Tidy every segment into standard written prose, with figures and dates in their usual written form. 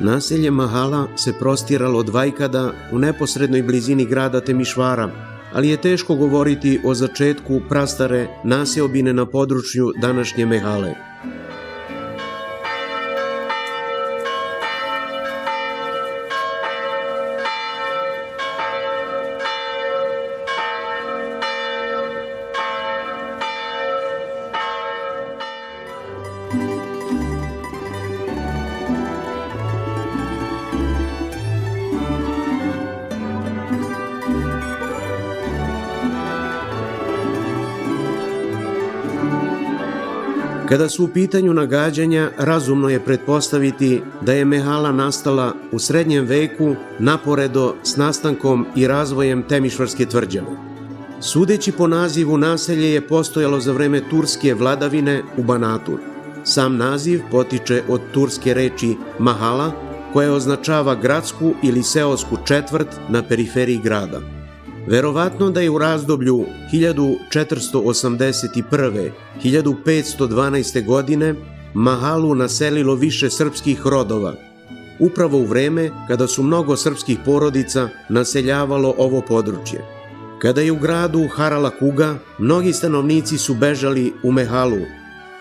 Naselje Mahala se prostiralo od vajkada u neposrednoj blizini grada Temišvara, ali je teško govoriti o začetku prastare naseobine na području današnje Mehale. Kada su u pitanju nagađanja, razumno je pretpostaviti da je Mehala nastala u srednjem veku naporedo s nastankom i razvojem Temišvarske tvrđave. Sudeći po nazivu, naselje je postojalo za vreme turske vladavine u Banatu. Sam naziv potiče od turske reči Mahala, koja označava gradsku ili seosku četvrt na periferiji grada. Verovatno da je u razdoblju 1481. 1512. godine Mahalu naselilo više srpskih rodova, upravo u vreme kada su mnogo srpskih porodica naseljavalo ovo područje. Kada je u gradu harala kuga, mnogi stanovnici su bežali u Mehalu,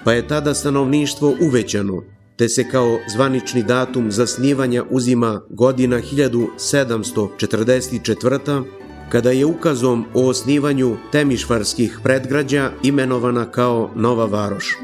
pa je tada stanovništvo uvećano, te se kao zvanični datum zasnivanja uzima godina 1744. kada je ukazom o osnivanju Temišvarskih predgrađa imenovana kao Nova Varoš.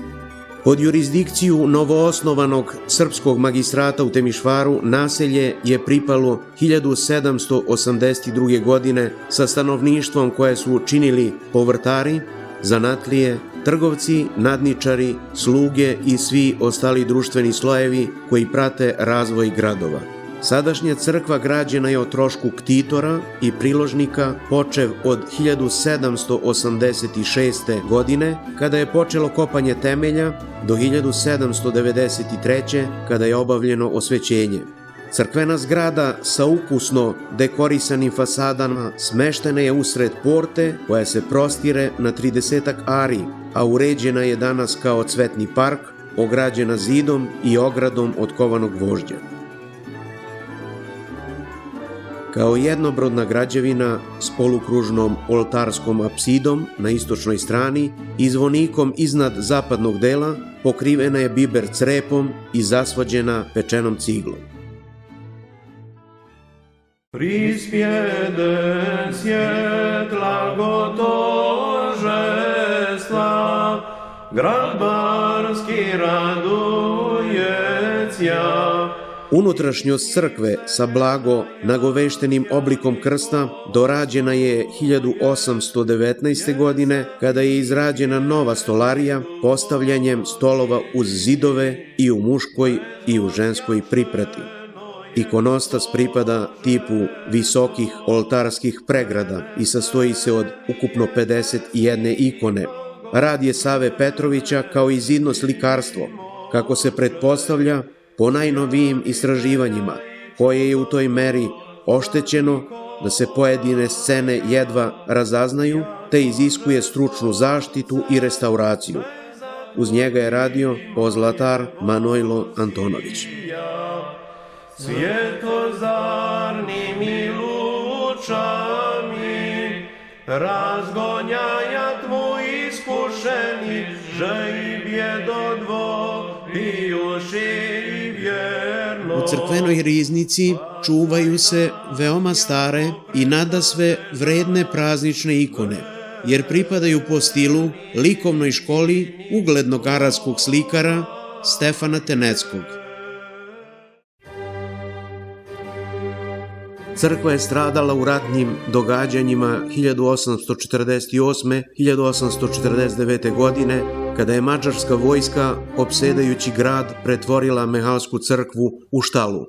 Pod jurisdikciju novoosnovanog srpskog magistrata u Temišvaru naselje je pripalo 1782. godine sa stanovništvom koje su činili povrtari, zanatlije, trgovci, nadničari, sluge i svi ostali društveni slojevi koji prate razvoj gradova. Sadašnja crkva građena je o trošku ktitora i priložnika počev od 1786. godine, kada je počelo kopanje temelja, do 1793. kada je obavljeno osvećenje. Crkvena zgrada sa ukusno dekorisanim fasadama smeštena je usred porte koja se prostire na 30 ari, a uređena je danas kao cvetni park, ograđena zidom i ogradom od kovanog gvožđa. Kao jednobrodna građevina s polukružnom oltarskom apsidom na istočnoj strani i zvonikom iznad zapadnog dela, pokrivena je biber crepom i zasvađena pečenom ciglom. Prispjede svjetla gotožestva, grad Barski radujecja. Unutrašnjost crkve sa blago nagoveštenim oblikom krsta dorađena je 1819. godine, kada je izrađena nova stolarija postavljanjem stolova uz zidove i u muškoj i u ženskoj priprati. Ikonostas pripada tipu visokih oltarskih pregrada i sastoji se od ukupno 51 ikone. Rad je Save Petrovića kao i zidno slikarstvo, kako se pretpostavlja po najnovijim istraživanjima, koje je u toj meri oštećeno da se pojedine scene jedva razaznaju, te iziskuje stručnu zaštitu i restauraciju. Uz njega je radio pozlatar Manojlo Antonović. Svjetozarnim i lučami razgonjaja tvoj iskušeni, že i bjedodvo pijuši i vjerno. U crkvenoj riznici čuvaju se veoma stare i nadasve vredne praznične ikone, jer pripadaju po stilu likovnoj školi uglednog aradskog slikara Stefana Teneckog. Crkva je stradala u ratnim događanjima 1848. 1849. godine, kada je mađarska vojska, opsedajući grad, pretvorila Mehalsku crkvu u štalu.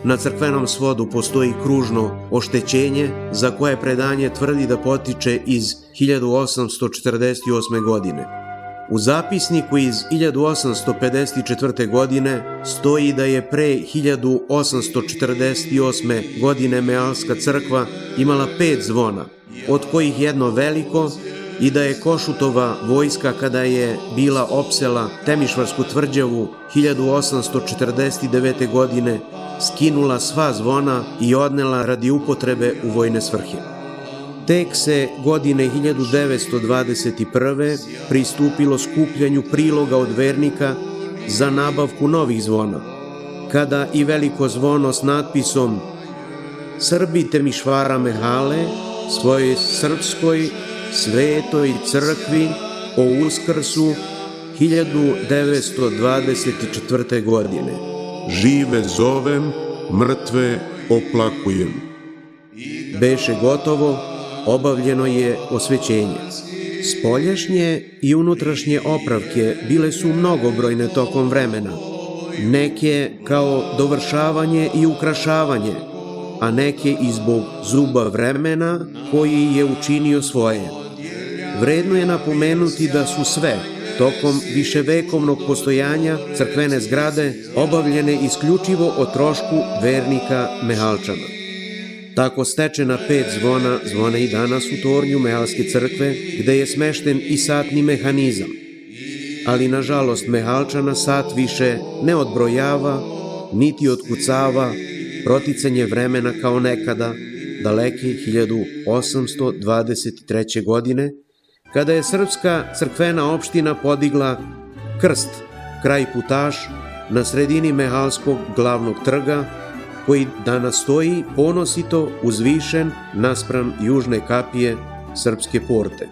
Na crkvenom svodu postoji kružno oštećenje, za koje predanje tvrdi da potiče iz 1848. godine. U zapisniku iz 1854. godine stoji da je pre 1848. godine Mehalska crkva imala 5 zvona, od kojih jedno veliko, i da je Košutova vojska, kada je bila opsela Temišvarsku tvrđavu 1849. godine, skinula sva zvona i odnela radi upotrebe u vojne svrhe. Tek se godine 1921. pristupilo skupljanju priloga od vernika za nabavku novih zvona, kada i veliko zvono s natpisom Srbi Temišvara Mehale svojoj srpskoj svetoj crkvi o Uskrsu 1924. godine. Žive zovem, mrtve oplakujem. Beše gotovo, obavljeno je osvećenje. Spoljašnje i unutrašnje opravke bile su mnogobrojne tokom vremena, neke kao dovršavanje i ukrašavanje, a neke i zbog zuba vremena koji je učinio svoje. Vredno je napomenuti da su sve, tokom viševekovnog postojanja crkvene zgrade, obavljene isključivo o trošku vernika Mehalčana. Tako stečena 5 zvona zvone i danas u tornju Mehalske crkve, gde je smešten i satni mehanizam. Ali, nažalost, Mehalčana sat više ne odbrojava, niti otkucava proticanje vremena kao nekada, daleke 1823. godine, kada je srpska crkvena opština podigla krst, kraj Putaš, na sredini Mehalskog glavnog trga, koji danas stoji ponosito uzvišen naspram južne kapije Srpske porte.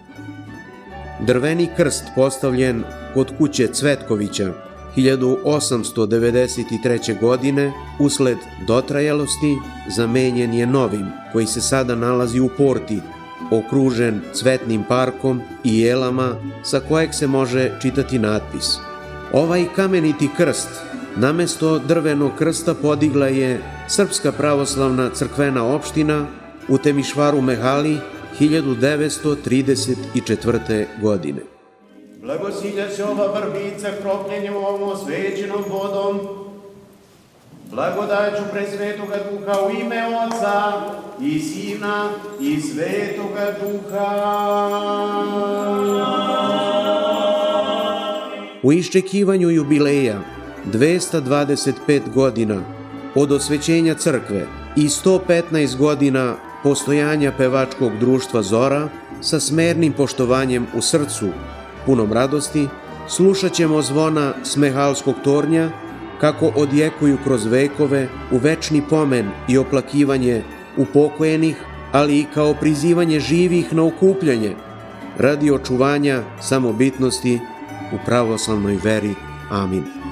Drveni krst postavljen kod kuće Cvetkovića 1893. godine usled dotrajalosti zamenjen je novim, koji se sada nalazi u porti, okružen cvetnim parkom i jelama sa kojeg se može čitati natpis. Ovaj kameniti krst namesto drvenog krsta podigla je Srpska pravoslavna crkvena opština u Temišvaru Mehali 1934. godine. Blagosilja se ova vrbica kropljenjem ovom osvećenom vodom, blagodaću presvetoga Duha u ime Oca i Sina i Svetoga Duha. U iščekivanju jubileja 225 godina od osvećenja crkve i 115 godina postojanja pevačkog društva Zora, sa smernim poštovanjem u srcu, punom radosti, slušat ćemo zvona s Mehalskog tornja kako odjekuju kroz vekove u večni pomen i oplakivanje upokojenih, ali i kao prizivanje živih na okupljanje radi očuvanja samobitnosti u pravoslavnoj veri. Amin.